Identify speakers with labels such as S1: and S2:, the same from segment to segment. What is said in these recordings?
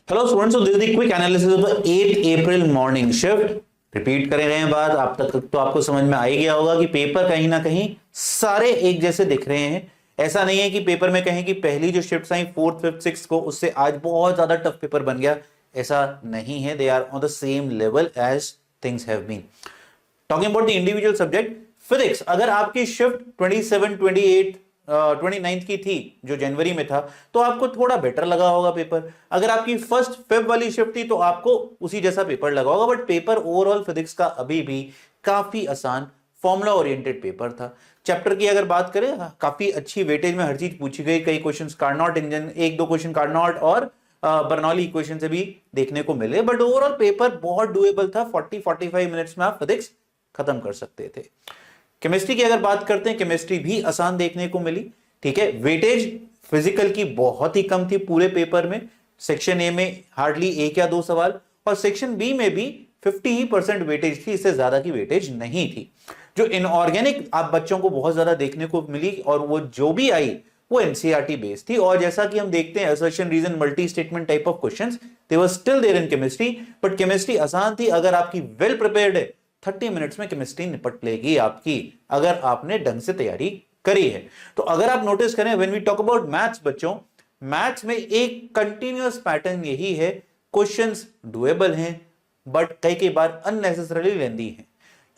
S1: Hello students, so this is the quick analysis of the 8 April morning shift. Repeat करे रहे हैं बात, आप तक तो आपको समझ में आ ही गया होगा कि पेपर कहीं ना कहीं सारे एक जैसे दिख रहे हैं। ऐसा नहीं है कि पेपर में कहें कि पहली जो शिफ्ट आई फोर्थ फिफ्थ सिक्स को उससे आज बहुत ज्यादा टफ पेपर बन गया, ऐसा नहीं है। They are on the same level as things have been. Talking about the individual subject physics, अगर आपकी शिफ्ट 27 28 29 की थी जो जनवरी में था तो आपको थोड़ा बेटर लगा होगा पेपर। अगर आपकी फर्स्ट फेब वाली शिफ्ट थी तो आपको उसी जैसा पेपर लगा होगा। बट पेपर ओवरऑल फिजिक्स का अभी भी काफी आसान फॉर्मूला ओरिएंटेड पेपर था। चैप्टर की अगर बात करें, काफी अच्छी वेटेज में हर चीज पूछी गई। कई क्वेश्चंस कार्नोट इंजन, एक दो क्वेश्चन कार्नोट और बर्नौली इक्वेशन से भी देखने को मिले। बट ओवरऑल पेपर बहुत डुएबल था। 40-45 मिनट्स में आप फिजिक्स खत्म कर सकते थे। केमिस्ट्री की अगर बात करते हैं, केमिस्ट्री भी आसान देखने को मिली। ठीक है, वेटेज फिजिकल की बहुत ही कम थी पूरे पेपर में। सेक्शन ए में हार्डली एक या दो सवाल और सेक्शन बी में भी 50% वेटेज थी, इससे ज्यादा की वेटेज नहीं थी। जो इनऑर्गेनिक आप बच्चों को बहुत ज्यादा देखने को मिली और वो जो भी आई वो एनसीईआरटी बेस्ड थी। और जैसा कि हम देखते हैं assertion reason multi statement type of questions they were still there in chemistry. But chemistry आसान थी। अगर आपकी वेल प्रिपेयर्ड है 30 मिनट्स में केमिस्ट्री निपट लेगी आपकी, अगर आपने ढंग से तैयारी करी है। तो अगर आप नोटिस करें when we talk about maths बच्चों, मैथ्स में एक कंटिन्यूअस पैटर्न यही है, क्वेश्चंस डुएबल हैं बट कई बार अननेसेसरीली लेंदी हैं।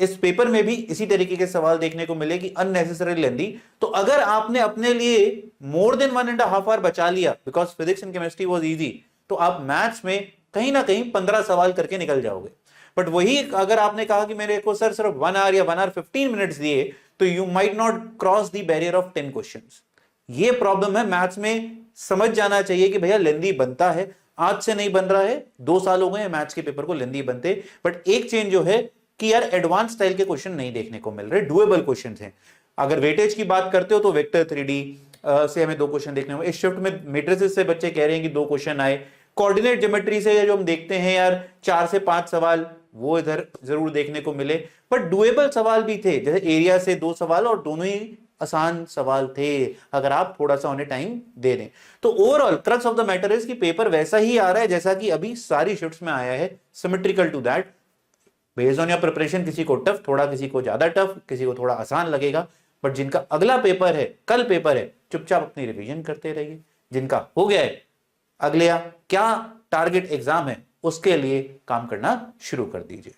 S1: इस पेपर में भी इसी तरीके के सवाल देखने को मिले कि अननेसेसरी लेंदी। तो अगर आपने अपने लिए मोर देन 1.5 आवर बचा लिया because physics and chemistry was easy, तो आप मैथ्स में कहीं ना कहीं 15 सवाल करके निकल जाओगे। बट वही अगर आपने कहा कि मेरे को सर सिर्फ 1 आवर या 1 आवर 15 मिनट्स दिए, तो you might not cross the barrier of 10 questions. ये प्रॉब्लम है मैथ्स में। समझ जाना चाहिए कि भैया लेंदी बनता है, आज से नहीं बन रहा है, 2 साल हो गए मैथ्स के पेपर को लेंदी बनते। बट एक चेंज जो है कि यार एडवांस स्टाइल के क्वेश्चन नहीं देखने को मिल रहे, डुएबल क्वेश्चन हैं। अगर वेटेज की बात करते हो तो वेक्टर 3D से हमें 2 क्वेश्चन देखने को। इस शिफ्ट में मैट्रिसेस से बच्चे कह रहे हैं कि 2 क्वेश्चन आए। कोऑर्डिनेट ज्योमेट्री से जो हम देखते हैं यार 4 से 5 सवाल वो इधर जरूर देखने को मिले। बट डुएबल सवाल भी थे, जैसे एरिया से 2 सवाल और दोनों ही आसान सवाल थे अगर आप थोड़ा सा उन्हें टाइम दे दें। तो overall crux of the matter is कि पेपर वैसा ही आ रहा है जैसा कि अभी सारी शिफ्ट्स में आया है, symmetrical to that. Based on your preparation किसी को टफ थोड़ा, किसी को ज्यादा टफ, किसी को थोड़ा आसान लगेगा। बट जिनका अगला पेपर है, कल पेपर है, चुपचाप अपनी रिवीजन करते रहिए। जिनका हो गया है, अगले क्या टारगेट एग्जाम है उसके लिए काम करना शुरू कर दीजिए।